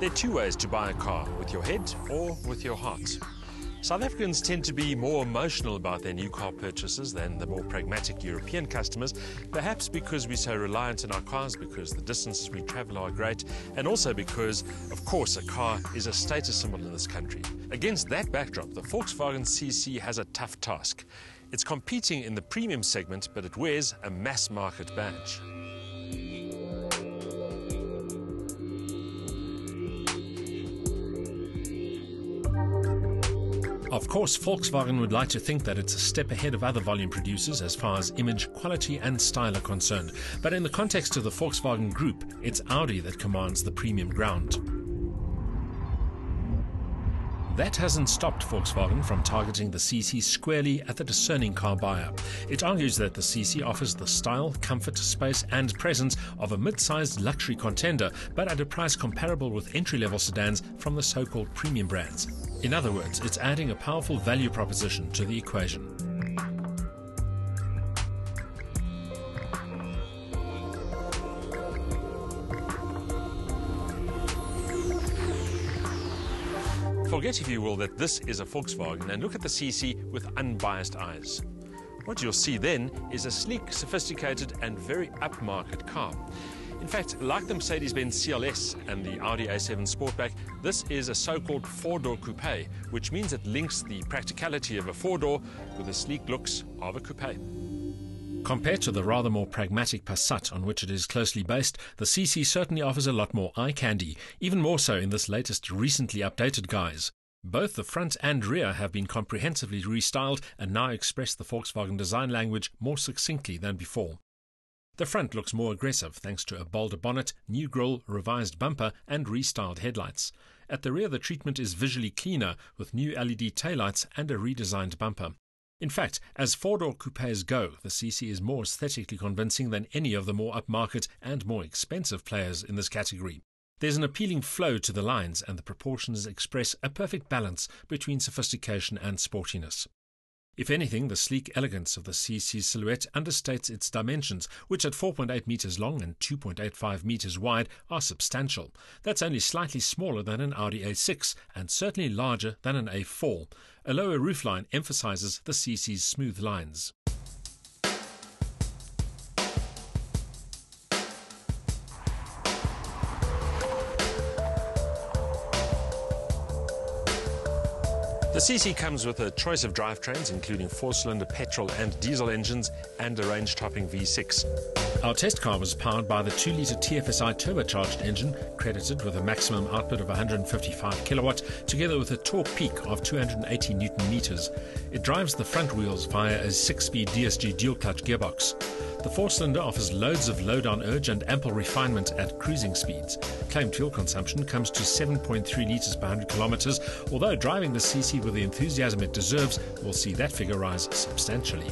There are two ways to buy a car, with your head or with your heart. South Africans tend to be more emotional about their new car purchases than the more pragmatic European customers, perhaps because we're so reliant on our cars, because the distances we travel are great, and also because, of course, a car is a status symbol in this country. Against that backdrop, the Volkswagen CC has a tough task. It's competing in the premium segment, but it wears a mass market badge. Of course, Volkswagen would like to think that it's a step ahead of other volume producers as far as image, quality and style are concerned. But in the context of the Volkswagen Group, it's Audi that commands the premium ground. That hasn't stopped Volkswagen from targeting the CC squarely at the discerning car buyer. It argues that the CC offers the style, comfort, space and presence of a mid-sized luxury contender, but at a price comparable with entry-level sedans from the so-called premium brands. In other words, it's adding a powerful value proposition to the equation. Forget, if you will, that this is a Volkswagen and look at the CC with unbiased eyes. What you'll see then is a sleek, sophisticated and very upmarket car. In fact, like the Mercedes-Benz CLS and the Audi A7 Sportback, this is a so-called four-door coupe, which means it links the practicality of a four-door with the sleek looks of a coupe. Compared to the rather more pragmatic Passat on which it is closely based, the CC certainly offers a lot more eye candy, even more so in this latest recently updated guise. Both the front and rear have been comprehensively restyled and now express the Volkswagen design language more succinctly than before. The front looks more aggressive thanks to a bolder bonnet, new grille, revised bumper and restyled headlights. At the rear the treatment is visually cleaner with new LED taillights and a redesigned bumper. In fact, as four-door coupes go, the CC is more aesthetically convincing than any of the more upmarket and more expensive players in this category. There's an appealing flow to the lines and the proportions express a perfect balance between sophistication and sportiness. If anything, the sleek elegance of the CC's silhouette understates its dimensions, which at 4.8 meters long and 2.85 meters wide are substantial. That's only slightly smaller than an Audi A6 and certainly larger than an A4. A lower roofline emphasizes the CC's smooth lines. The CC comes with a choice of drivetrains, including four-cylinder petrol and diesel engines and a range-topping V6. Our test car was powered by the 2-litre TFSI turbocharged engine, credited with a maximum output of 155 kilowatt, together with a torque peak of 280 newton meters. It drives the front wheels via a 6-speed DSG dual-clutch gearbox. The four-cylinder offers loads of low-down urge and ample refinement at cruising speeds. Claimed fuel consumption comes to 7.3 litres per 100 kilometres, although driving the CC with the enthusiasm it deserves will see that figure rise substantially.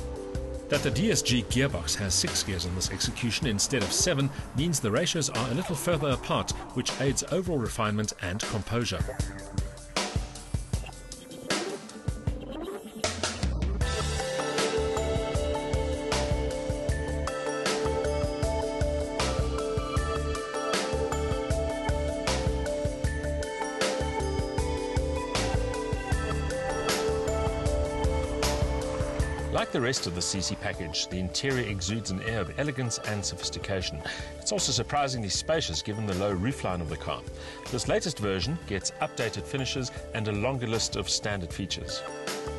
That the DSG gearbox has 6 gears on this execution instead of 7 means the ratios are a little further apart, which aids overall refinement and composure. Like the rest of the CC package, the interior exudes an air of elegance and sophistication. It's also surprisingly spacious given the low roofline of the car. This latest version gets updated finishes and a longer list of standard features.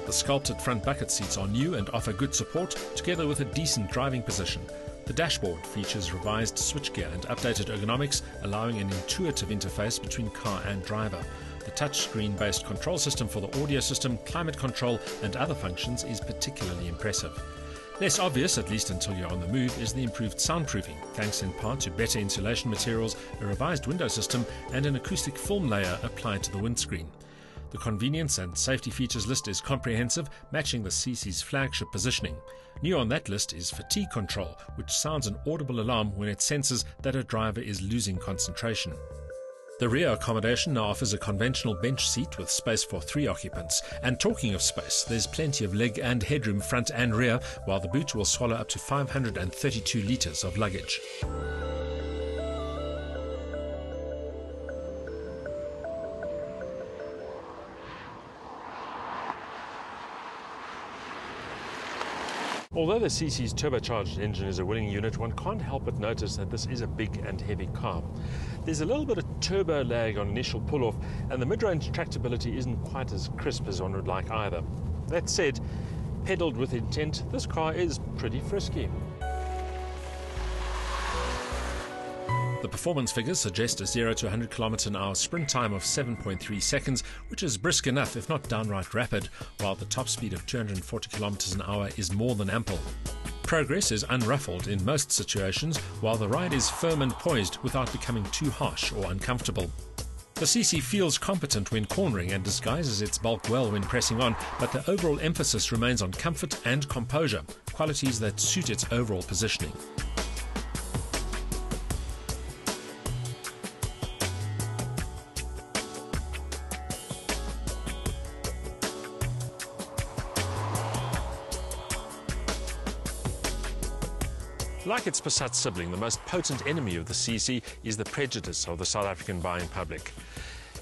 The sculpted front bucket seats are new and offer good support, together with a decent driving position. The dashboard features revised switchgear and updated ergonomics, allowing an intuitive interface between car and driver. The touchscreen-based control system for the audio system, climate control and other functions is particularly impressive. Less obvious, at least until you're on the move, is the improved soundproofing, thanks in part to better insulation materials, a revised window system and an acoustic film layer applied to the windscreen. The convenience and safety features list is comprehensive, matching the CC's flagship positioning. New on that list is fatigue control, which sounds an audible alarm when it senses that a driver is losing concentration. The rear accommodation now offers a conventional bench seat with space for 3 occupants. And talking of space, there's plenty of leg and headroom front and rear, while the boot will swallow up to 532 litres of luggage. Although the CC's turbocharged engine is a winning unit, one can't help but notice that this is a big and heavy car. There's a little bit of turbo lag on initial pull-off, and the mid-range tractability isn't quite as crisp as one would like either. That said, pedalled with intent, this car is pretty frisky. The performance figures suggest a 0 to 100 km/h sprint time of 7.3 seconds, which is brisk enough if not downright rapid, while the top speed of 240 km/h is more than ample. Progress is unruffled in most situations, while the ride is firm and poised without becoming too harsh or uncomfortable. The CC feels competent when cornering and disguises its bulk well when pressing on, but the overall emphasis remains on comfort and composure, qualities that suit its overall positioning. Like its Passat sibling, the most potent enemy of the CC is the prejudice of the South African buying public.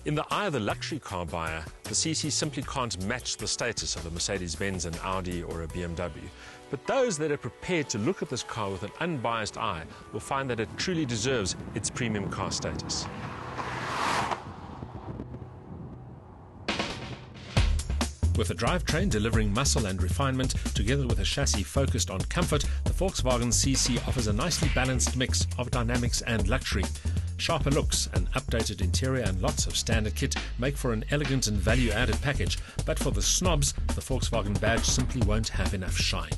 In the eye of the luxury car buyer, the CC simply can't match the status of a Mercedes-Benz, an Audi or a BMW. But those that are prepared to look at this car with an unbiased eye will find that it truly deserves its premium car status. With a drivetrain delivering muscle and refinement, together with a chassis focused on comfort, the Volkswagen CC offers a nicely balanced mix of dynamics and luxury. Sharper looks, an updated interior and lots of standard kit make for an elegant and value-added package, but for the snobs, the Volkswagen badge simply won't have enough shine.